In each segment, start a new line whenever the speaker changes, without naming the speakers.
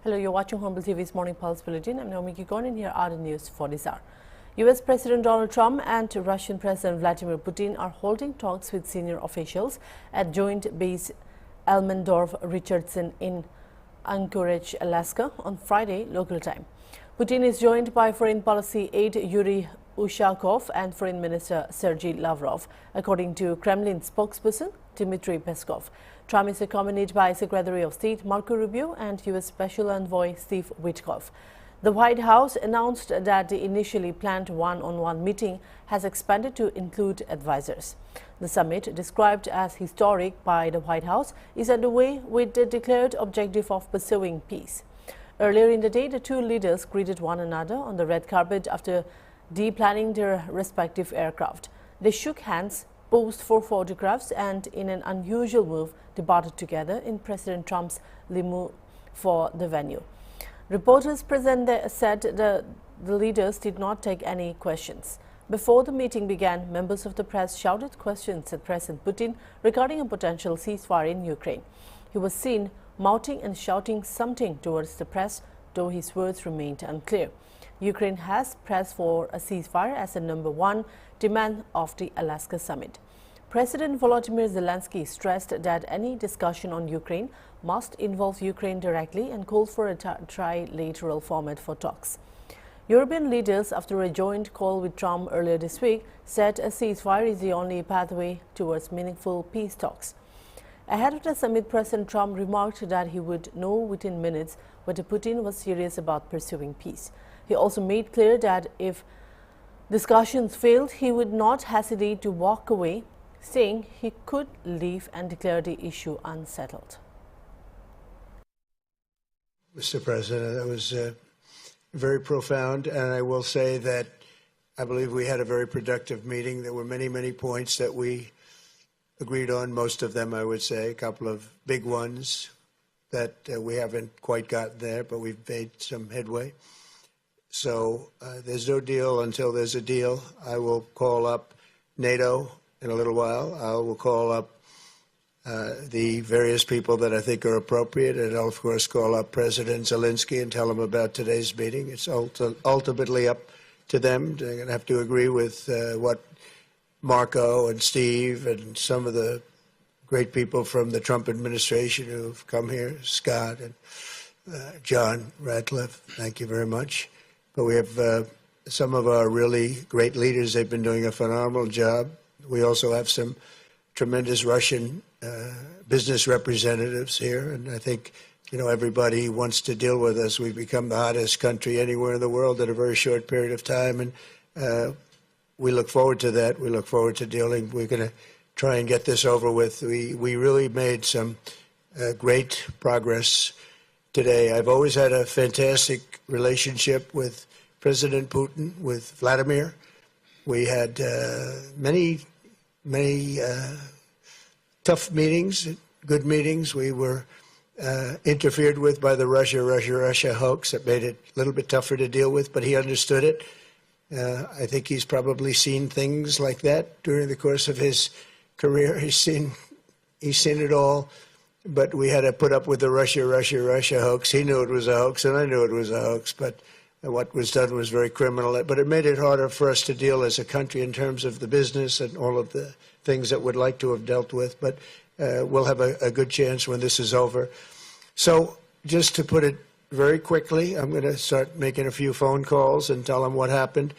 Hello, you're watching Hornbill TV's Morning Pulse Bulletin. I'm Naomi Kikon and here are the news for this hour. US President Donald Trump and Russian President Vladimir Putin are holding talks with senior officials at Joint Base Elmendorf-Richardson in Anchorage, Alaska on Friday local time. Putin is joined by Foreign Policy aide Yuri Ushakov and Foreign Minister Sergei Lavrov, according to Kremlin spokesperson Dmitry Peskov. Trump is accompanied by Secretary of State Marco Rubio and U.S. Special Envoy Steve Witkoff. The White House announced that the initially planned one-on-one meeting has expanded to include advisors. The summit, described as historic by the White House, is underway with the declared objective of pursuing peace. Earlier in the day, the two leaders greeted one another on the red carpet after deplaning their respective aircraft. They shook hands, posed for photographs, and in an unusual move, departed together in President Trump's limo for the venue. Reporters present said the leaders did not take any questions. Before the meeting began, members of the press shouted questions at President Putin regarding a potential ceasefire in Ukraine. He was seen mouthing and shouting something towards the press, though his words remained unclear. Ukraine has pressed for a ceasefire as the #1 demand of the Alaska summit. President Volodymyr Zelensky stressed that any discussion on Ukraine must involve Ukraine directly and called for a trilateral format for talks. European leaders, after a joint call with Trump earlier this week, said a ceasefire is the only pathway towards meaningful peace talks. Ahead of the summit, President Trump remarked that he would know within minutes whether Putin was serious about pursuing peace. He also made clear that if discussions failed, he would not hesitate to walk away, saying he could leave and declare the issue unsettled.
Mr. President, that was very profound, and I will say that I believe we had a very productive meeting. There were many, many points that we agreed on, most of them, I would say, a couple of big ones that we haven't quite gotten there, but we've made some headway. So there's no deal until there's a deal. I will call up NATO in a little while. I will call up the various people that I think are appropriate, and I'll, of course, call up President Zelensky and tell him about today's meeting. It's ultimately up to them. They're going to have to agree with what Marco and Steve and some of the great people from the Trump administration who've come here, Scott and John Ratcliffe. Thank you very much. But we have some of our really great leaders. They've been doing a phenomenal job. We also have some tremendous Russian business representatives here, and I think, you know, everybody wants to deal with us. We've become the hottest country anywhere in the world in a very short period of time, and we look forward to that. We look forward to dealing. We're going to try and get this over with. We really made some great progress today. I've always had a fantastic relationship with President Putin, with Vladimir. We had many tough meetings, good meetings. We were interfered with by the Russia hoax. That made it a little bit tougher to deal with, but he understood it. I think he's probably seen things like that during the course of his career. He's seen it all. But we had to put up with the Russia hoax. He knew it was a hoax, and I knew it was a hoax. But what was done was very criminal. But it made it harder for us to deal as a country in terms of the business and all of the things that we'd like to have dealt with. But we'll have a good chance when this is over. So just to put it very quickly, I'm going to start making a few phone calls and tell them what happened.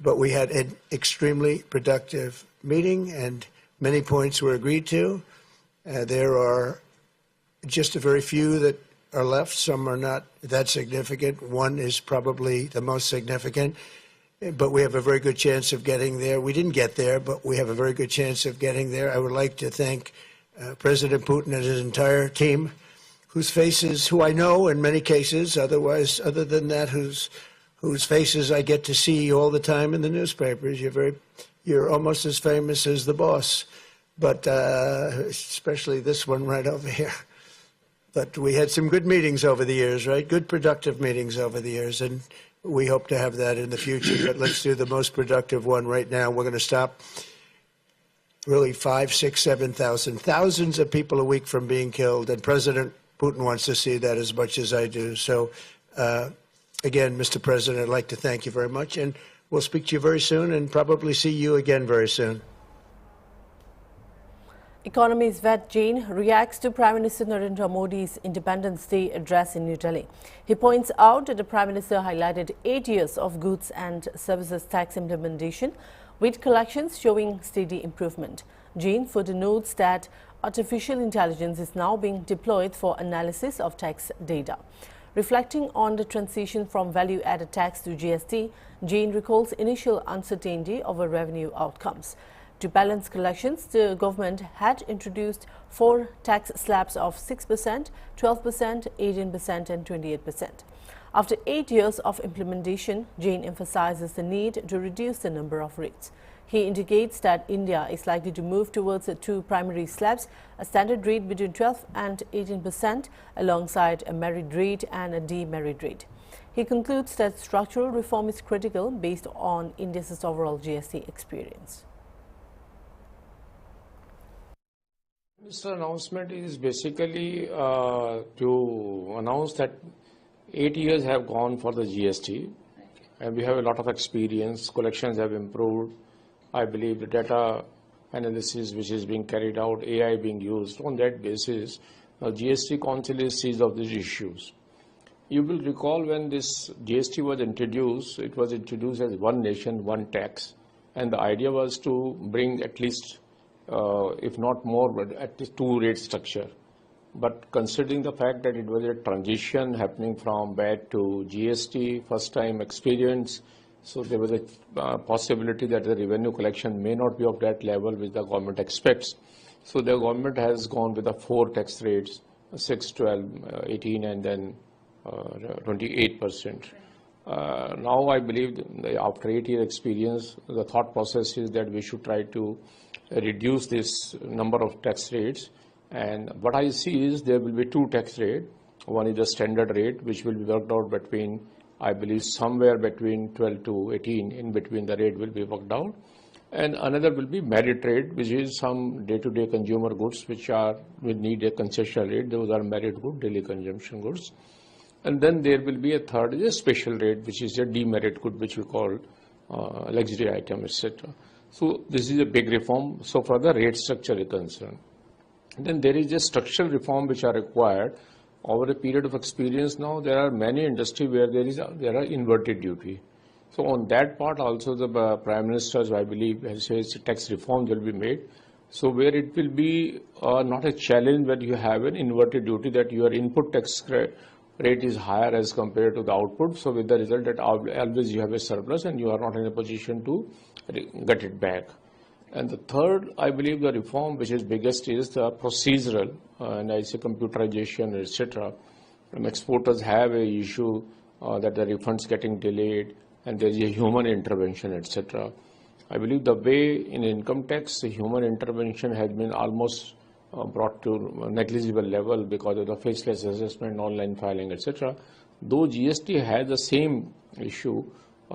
But we had an extremely productive meeting, and many points were agreed to. There are just a very few that are left. Some are not that significant. One is probably the most significant, but we have a very good chance of getting there. We didn't get there, but we have a very good chance of getting there. I would like to thank President Putin and his entire team, whose faces, who I know in many cases, other than that, whose faces I get to see all the time in the newspapers. You're almost as famous as the boss, but especially this one right over here. But we had some good meetings over the years, right? Good, productive meetings over the years, and we hope to have that in the future. But let's do the most productive one right now. We're going to stop really 5,000, 6,000, 7,000, thousands of people a week from being killed. And President Putin wants to see that as much as I do. So, again, Mr. President, I'd like to thank you very much, and we'll speak to you very soon and probably see you again very soon.
Economist vet Jain reacts to Prime Minister Narendra Modi's Independence Day address in New Delhi. He points out that the Prime Minister highlighted 8 years of goods and services tax implementation, with collections showing steady improvement. Jain further notes that artificial intelligence is now being deployed for analysis of tax data. Reflecting on the transition from value-added tax to GST, Jain recalls initial uncertainty over revenue outcomes. To balance collections, the government had introduced 4 tax slabs of 6%, 12%, 18% and 28%. After 8 years of implementation, Jain emphasizes the need to reduce the number of rates. He indicates that India is likely to move towards 2 primary slabs, a standard rate between 12 and 18%, alongside a merit rate and a demerit rate. He concludes that structural reform is critical based on India's overall GST experience.
This announcement is basically to announce that 8 years have gone for the GST, and we have a lot of experience. Collections have improved. I believe the data analysis which is being carried out, AI being used. On that basis, the GST Council is seized of these issues. You will recall when this GST was introduced, it was introduced as one nation, one tax, and the idea was to bring at least if not more, but at least 2 rate structure. But considering the fact that it was a transition happening from VAT to GST, first time experience, so there was a possibility that the revenue collection may not be of that level which the government expects. So the government has gone with the 4 tax rates, 6, 12, 18 and then 28%. Now I believe after 8 year experience, the thought process is that we should try to reduce this number of tax rates, and what I see is there will be 2 tax rates. One is the standard rate, which will be worked out between, I believe, somewhere between 12 to 18, in between the rate will be worked out, and another will be merit rate, which is some day-to-day consumer goods which will need a concessional rate. Those are merit goods, daily consumption goods. And then there will be a third, is a special rate, which is a demerit good, which we call luxury item, etc. So this is a big reform so far the rate structure is concerned. And then there is a structural reform which are required. Over a period of experience now, there are many industries where there are inverted duty. So on that part also the Prime Minister, I believe, has said tax reforms will be made. So where it will be not a challenge when you have an inverted duty, that your input tax rate is higher as compared to the output. So with the result that always you have a surplus and you are not in a position to get it back. And the third, I believe, the reform which is biggest is the procedural, and I say computerization, etc. Exporters have a issue that the refunds getting delayed and there is a human intervention, etc. I believe the way in income tax, the human intervention has been almost brought to a negligible level because of the faceless assessment, online filing, etc. Though GST has the same issue,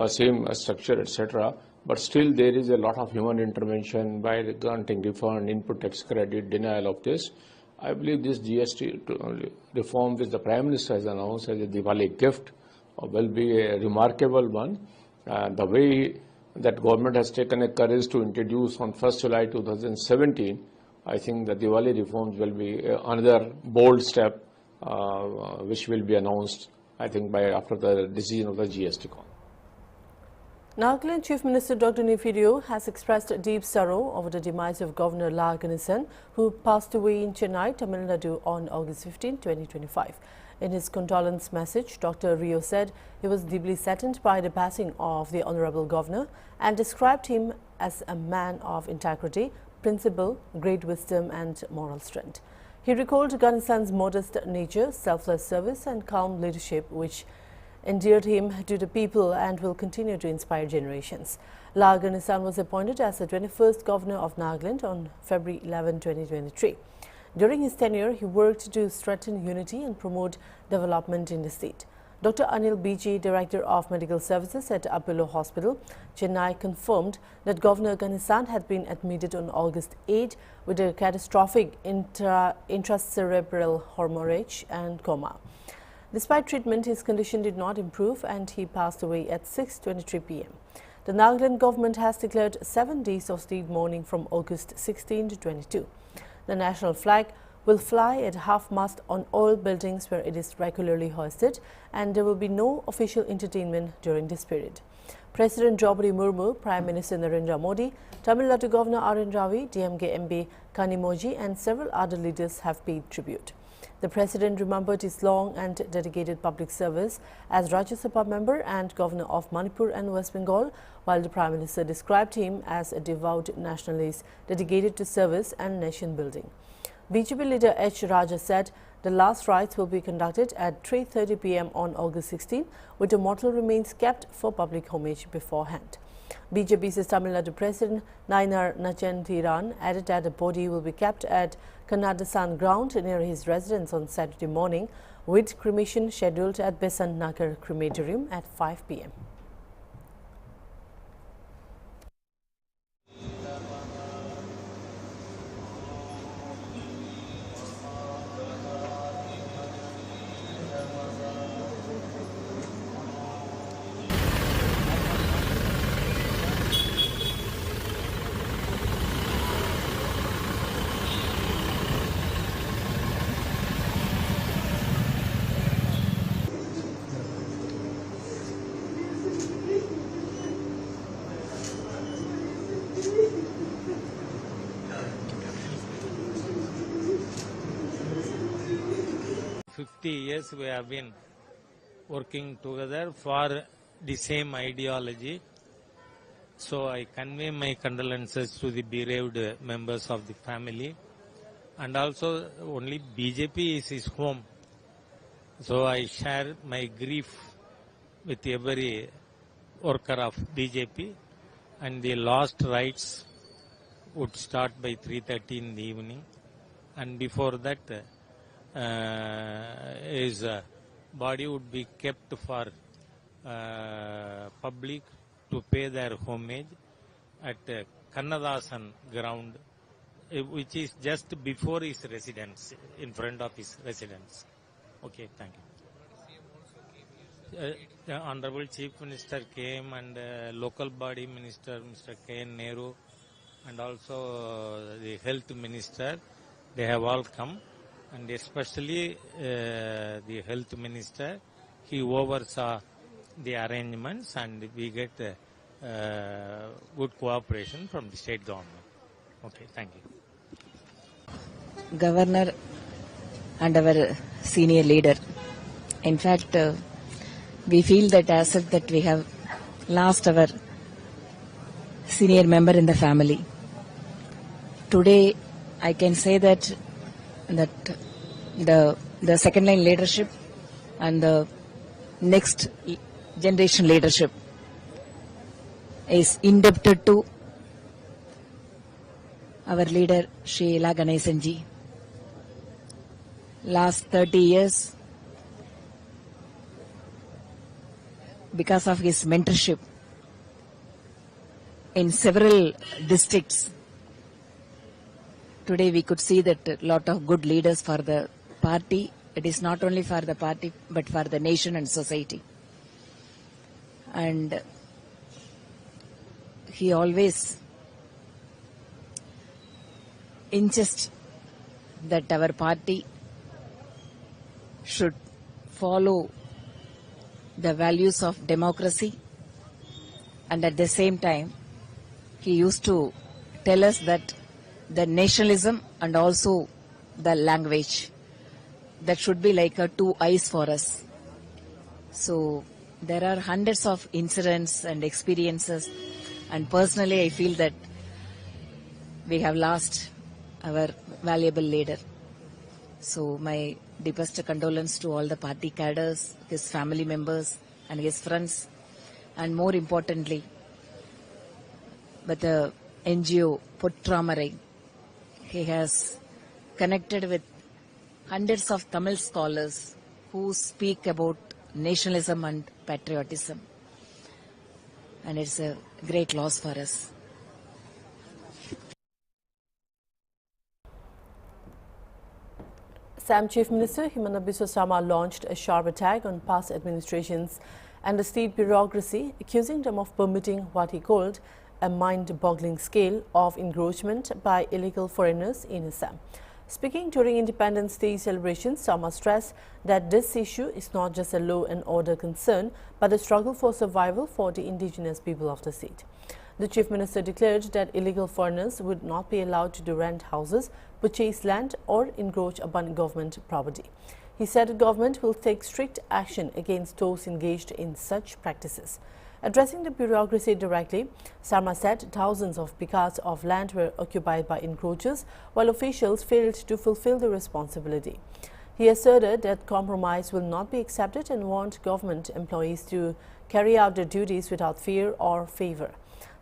same structure, etc., but still there is a lot of human intervention by granting refund, input tax credit, denial of this. I believe this GST reform which the Prime Minister has announced as a Diwali gift will be a remarkable one. The way that government has taken a courage to introduce on 1st July 2017, I think the Diwali reforms will be another bold step which will be announced, I think, after the decision of the GST Council.
Nagaland Chief Minister Dr. Nefidio has expressed deep sorrow over the demise of Governor La Ganesan, who passed away in Chennai, Tamil Nadu on August 15, 2025. In his condolence message, Dr. Rio said he was deeply saddened by the passing of the Honorable Governor and described him as a man of integrity, principle, great wisdom and moral strength. He recalled Ganesan's modest nature, selfless service and calm leadership, which endeared him to the people and will continue to inspire generations. La Ganesan was appointed as the 21st Governor of Nagaland on February 11, 2023. During his tenure, he worked to strengthen unity and promote development in the state. Dr. Anil BG, Director of Medical Services at Apollo Hospital, Chennai, confirmed that Governor Ganesan had been admitted on August 8 with a catastrophic intracerebral hemorrhage and coma. Despite treatment, his condition did not improve and he passed away at 6:23 p.m. The Nagaland government has declared 7 days of state mourning from August 16 to 22. The national flag will fly at half-mast on all buildings where it is regularly hoisted, and there will be no official entertainment during this period. President Draupadi Murmu, Prime Minister Narendra Modi, Tamil Nadu Governor R.N. Ravi, DMK MP Kanimoji and several other leaders have paid tribute. The President remembered his long and dedicated public service as Rajya Sabha member and Governor of Manipur and West Bengal, while the Prime Minister described him as a devout nationalist dedicated to service and nation building. BJP leader H. Raja said the last rites will be conducted at 3:30 p.m. on August 16, with the mortal remains kept for public homage beforehand. BJP's Tamil Nadu President Nainar Nachanthiran added that the body will be kept at Kannadasan ground near his residence on Saturday morning, with cremation scheduled at Besant Nagar Crematorium at 5 p.m.
For 50 years we have been working together for the same ideology. So I convey my condolences to the bereaved members of the family, and also only BJP is his home. So I share my grief with every worker of BJP, and the last rites would start by 3:30 in the evening, and before that his body would be kept for public to pay their homage at Kannadasan ground, which is just before his residence, in front of his residence. Okay, thank you. The Honorable Chief Minister came, and local body minister, Mr. K.N. Nehru, and also the Health Minister, they have all come, and especially the Health Minister, he oversaw the arrangements, and we get good cooperation from the state government. Okay, thank you.
Governor and our senior leader. In fact, we feel that as if that we have lost our senior member in the family. Today, I can say that the second line leadership and the next generation leadership is indebted to our leader Srila Ganesanji. Last 30 years, because of his mentorship in several districts, today we could see that a lot of good leaders for the party. It is not only for the party but for the nation and society. And he always insists that our party should follow the values of democracy, and at the same time he used to tell us that the nationalism and also the language, that should be like a two eyes for us. So there are hundreds of incidents and experiences, and personally I feel that we have lost our valuable leader. So my deepest condolence to all the party cadres, his family members and his friends, and more importantly with the NGO Puttramarai. He has connected with hundreds of Tamil scholars who speak about nationalism and patriotism. And it's a great loss for us.
Assam Chief Minister Himanta Biswa Sarma launched a sharp attack on past administrations and the state bureaucracy, accusing them of permitting what he called a mind-boggling scale of encroachment by illegal foreigners in Assam. Speaking during Independence Day celebrations, Sarma stressed that this issue is not just a law and order concern, but a struggle for survival for the indigenous people of the state. The Chief Minister declared that illegal foreigners would not be allowed to rent houses, purchase land or encroach upon government property. He said the government will take strict action against those engaged in such practices. Addressing the bureaucracy directly, Sarma said thousands of acres of land were occupied by encroachers, while officials failed to fulfill the responsibility. He asserted that compromise will not be accepted and warned government employees to carry out their duties without fear or favor.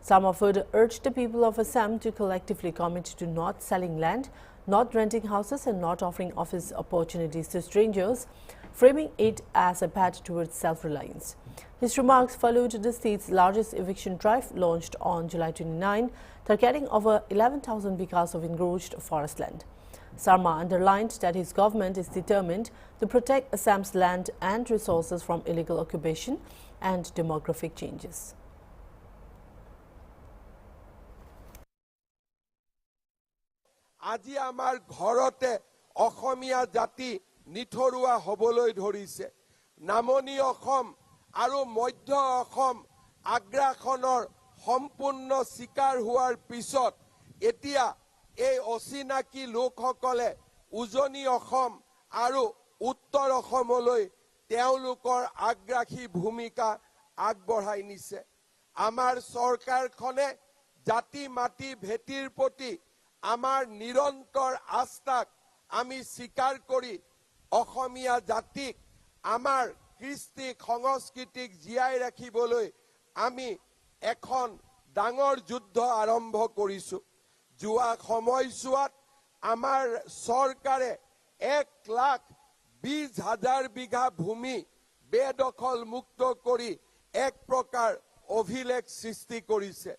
Sarma further urged the people of Assam to collectively commit to not selling land, not renting houses and not offering office opportunities to strangers, framing it as a path towards self-reliance. His remarks followed the state's largest eviction drive launched on July 29, targeting over 11,000 acres of encroached forest land. Sarma underlined that his government is determined to protect Assam's land and resources from illegal occupation and demographic changes.
আজি আমাৰ ঘৰতে অসমীয়া জাতি নিথৰুৱা হবলৈ ধৰিছে নামনি অসম আৰু মধ্য অসম আগ্ৰাসনৰ সম্পূৰ্ণ শিকাৰ হোৱাৰ পিছত এতিয়া এই অচিনাকি লোকসকলে উজনি অসম আৰু উত্তৰ অসমলৈ তেওঁলোকৰ আগ্ৰাসী ভূমিকা আগবঢ়াই নিছে আমাৰ চৰকাৰখনে জাতি মাটি ভেটিৰ প্ৰতি আমাৰ নিৰন্তৰ আস্থাক আমি স্বীকাৰ কৰি অসমীয়া জাতিক আমাৰ কৃষ্টি সংস্কৃতিক জীয়াই ৰাখিবলৈ আমি এখন ডাঙৰ যুদ্ধ আৰম্ভ কৰিছো যোৱা সময়ছোৱাত আমাৰ চৰকাৰে 1,20,000 বিঘা ভূমি বেদখল মুক্ত কৰি এক প্ৰকাৰ অভিলেখ সৃষ্টি কৰিছে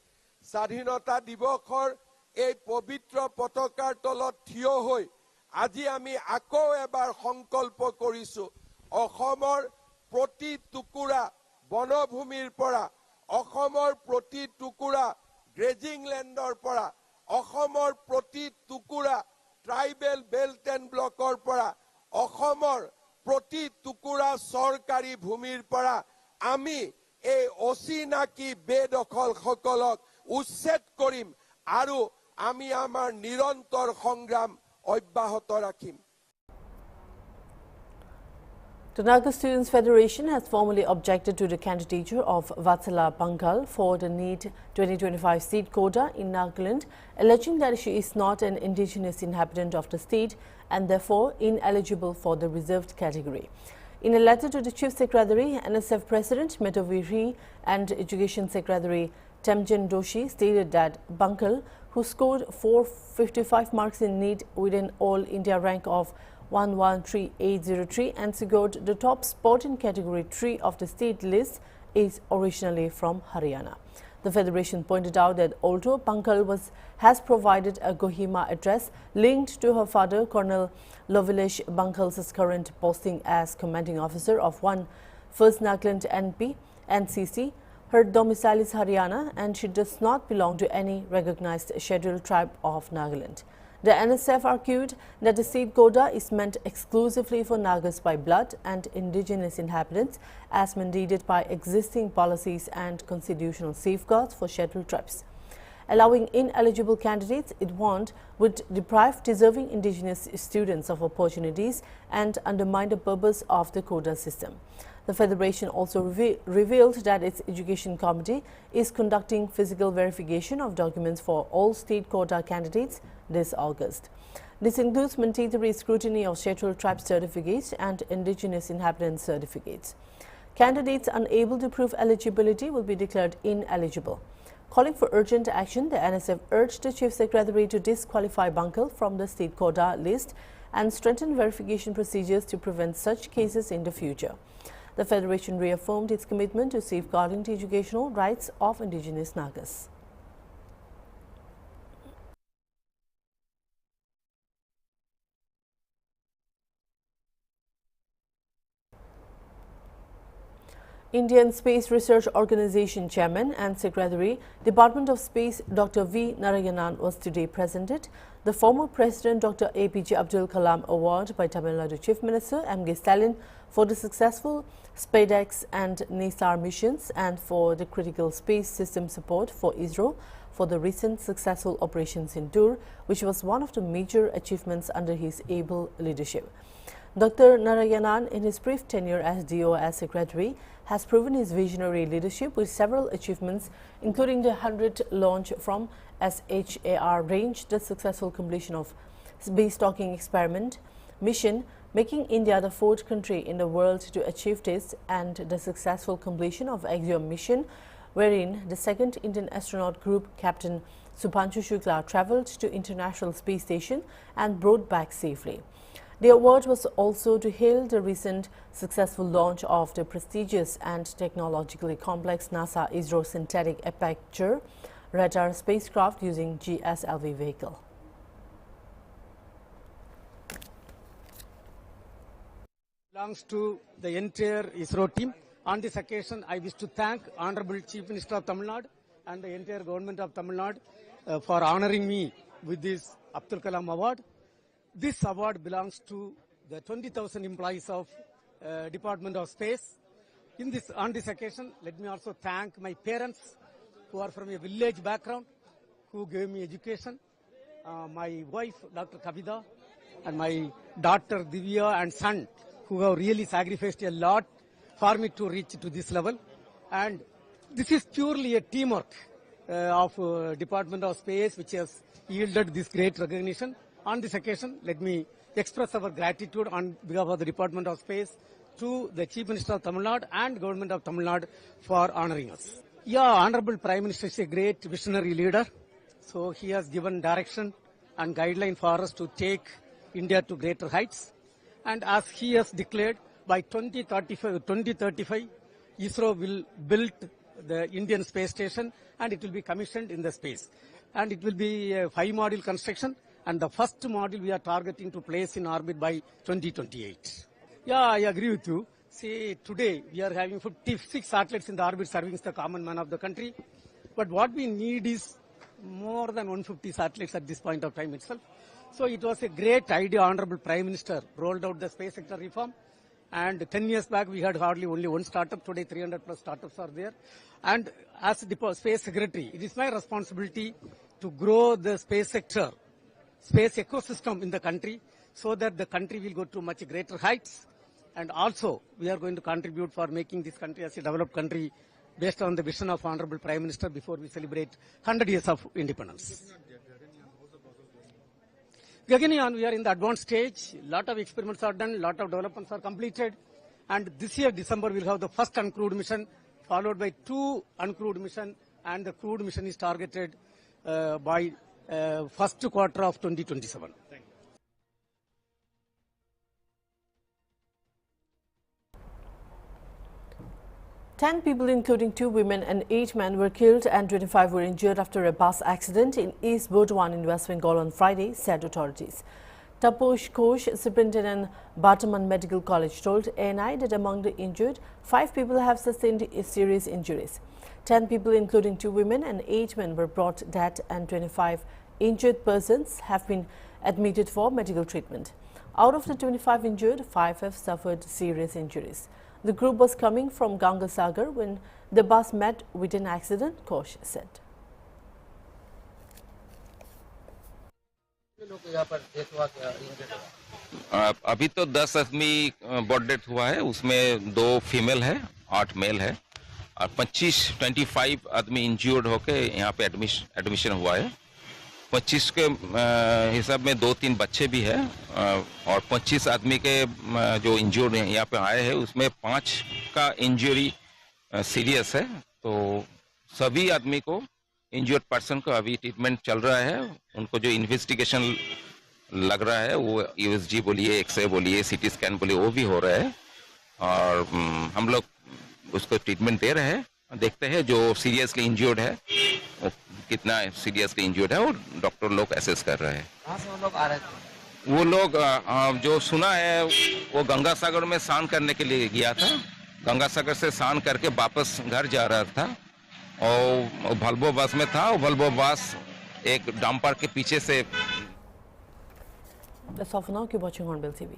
স্বাধীনতা দিৱসৰ এই পবিত্ৰ পতাকাৰ তলত থিয় হৈ আজি আমি আকৌ এবাৰ সংকল্প কৰিছো অসমৰ প্ৰতি টুকুৰা বনভূমিৰ পৰা অসমৰ প্ৰতি টুকুৰা গ্ৰেজিং লেণ্ডৰ পৰা অসমৰ প্ৰতি টুকুৰা ট্ৰাইবেল বেল্ট এণ্ড ব্লকৰ পৰা অসমৰ প্ৰতি টুকুৰা চৰকাৰী ভূমিৰ পৰা আমি এই অচিনাকি বেদখলসকলক উচ্ছেদ কৰিম আৰু আমি আমাৰ নিৰন্তৰ সংগ্ৰাম অব্যাহত ৰাখিম
The Naga Students Federation has formally objected to the candidature of Vatsala Bankal for the NEET 2025 seat quota in Nagaland, alleging that she is not an indigenous inhabitant of the state and therefore ineligible for the reserved category. In a letter to the Chief Secretary, NSF President Metaviri and Education Secretary Temjen Doshi stated that Bankal, who scored 455 marks in NEET with an all-India rank of 113803 and secured the top spot in category 3 of the state list, is originally from Haryana. The Federation pointed out that although Bankal has provided a Kohima address linked to her father, Colonel Lovilesh Bankal's current posting as commanding officer of 1st Nagaland NP NCC, her domicile is Haryana and she does not belong to any recognized scheduled tribe of Nagaland. The NSF argued that the seat quota is meant exclusively for Nagas by blood and indigenous inhabitants as mandated by existing policies and constitutional safeguards for scheduled tribes. Allowing ineligible candidates, it warned, would deprive deserving indigenous students of opportunities and undermine the purpose of the quota system. The Federation also revealed that its Education Committee is conducting physical verification of documents for all state quota candidates this August. This includes mandatory scrutiny of scheduled tribe certificates and indigenous inhabitant certificates. Candidates unable to prove eligibility will be declared ineligible. Calling for urgent action, the NSF urged the Chief Secretary to disqualify Bankal from the state quota list and strengthen verification procedures to prevent such cases in the future. The Federation reaffirmed its commitment to safeguarding the educational rights of indigenous Nagas. Indian Space Research Organization Chairman and Secretary, Department of Space, Dr. V. Narayan was today presented the former President Dr. APJ Abdul Kalam Award by Tamil Nadu Chief Minister M.K. Stalin for the successful SpaceX and NISAR missions and for the critical space system support for ISRO for the recent successful operations in Dur, which was one of the major achievements under his able leadership. Dr. Narayan, in his brief tenure as DOS Secretary, has proven his visionary leadership with several achievements, including the 100th launch from SHAR range, the successful completion of base docking experiment mission, making India the 4th country in the world to achieve this, and the successful completion of Axiom mission, wherein the second Indian astronaut group Captain Subhanshu Shukla travelled to International Space Station and brought back safely. The award was also to hail the recent successful launch of the prestigious and technologically complex NASA ISRO synthetic aperture radar spacecraft using GSLV vehicle.
Belongs to the entire ISRO team. On this occasion, I wish to thank Honorable Chief Minister of Tamil Nadu and the entire government of Tamil Nadu for honoring me with this Abdul Kalam Award. This award belongs to the 20,000 employees of Department of Space. On this occasion, let me also thank my parents who are from a village background, who gave me education. My wife, Dr. Kavita, and my daughter Divya and son, who have really sacrificed a lot for me to reach to this level. And this is purely a teamwork of Department of Space, which has yielded this great recognition. On this occasion, let me express our gratitude on behalf of the Department of Space to the Chief Minister of Tamil Nadu and Government of Tamil Nadu for honoring us. Yeah, Honorable Prime Minister is a great visionary leader. So he has given direction and guideline for us to take India to greater heights. And as he has declared, by 2035, ISRO will build the Indian space station and it will be commissioned in the space. And it will be a 5-module construction. And the first module we are targeting to place in orbit by 2028. Yeah, I agree with you. See, today we are having 56 satellites in the orbit serving the common man of the country. But what we need is more than 150 satellites at this point of time itself. So it was a great idea, Honorable Prime Minister rolled out the space sector reform. And 10 years back, we had hardly only one startup. Today, 300 plus startups are there. And as the Space Secretary, it is my responsibility to grow the space sector, space ecosystem in the country, so that the country will go to much greater heights. And also, we are going to contribute for making this country as a developed country based on the vision of Honorable Prime Minister before we celebrate 100 years of independence. Gaganyaan, we are in the advanced stage. A lot of experiments are done, a lot of developments are completed. And this year, December, we'll have the first uncrewed mission, followed by 2 uncrewed missions. And the crewed mission is targeted by first quarter of 2027.
10 people, including 2 women and 8 men, were killed and 25 were injured after a bus accident in East Burdwan in West Bengal on Friday, said authorities. Taposh Ghosh, Superintendent Bardhaman Medical College, told ANI that among the injured, 5 people have sustained serious injuries. 10 people, including 2 women and 8 men, were brought dead and 25 injured persons have been admitted for medical treatment. Out of the 25 injured, 5 have suffered serious injuries. The group was coming from Gangasagar when the bus met with an accident, Ghosh said.
अभी तो 10 आदमी body death हुआ है, उसमें 2 female है, 8 mail है और 25 आदमी इंज्यूर्ड होके यहाँ पे एडमिशन हुआ है। 25 के हिसाब में 2-3 बच्चे भी है और 25 आदमी के जो इंज्यूर्ड यहाँ पे आए हैं उसमें 5 का इंजरी सीरियस है। तो सभी आदमी को इंज्यूर्ड पर्सन को अभी ट्रीटमेंट चल रहा है। उनको जो इन्वेस्टिगेशन लग रहा है वो यूएसजी बोलिए, एक्सरे बोलिए, सीटी स्कैन बोलिए, वो भी हो रहा है। और हम लोग उसको ट्रीटमेंट दे रहे हैं। देखते हैं जो सीरियसली इंज्योर्ड है वो कितना सीरियसली इंज्योर्ड है, वो डॉक्टर लोग असेस कर रहे हैं।
कहाँ से वो लोग आ रहे थे?
वो लोग जो सुना है वो गंगा सागर में स्नान करने के लिए गया था, गंगा सागर से स्नान करके वापस घर जा रहा था और वल्वो बस में था। और वल्वो बस एक डंपर के पीछे से।
That's all for now. Keep watching Hornbill TV.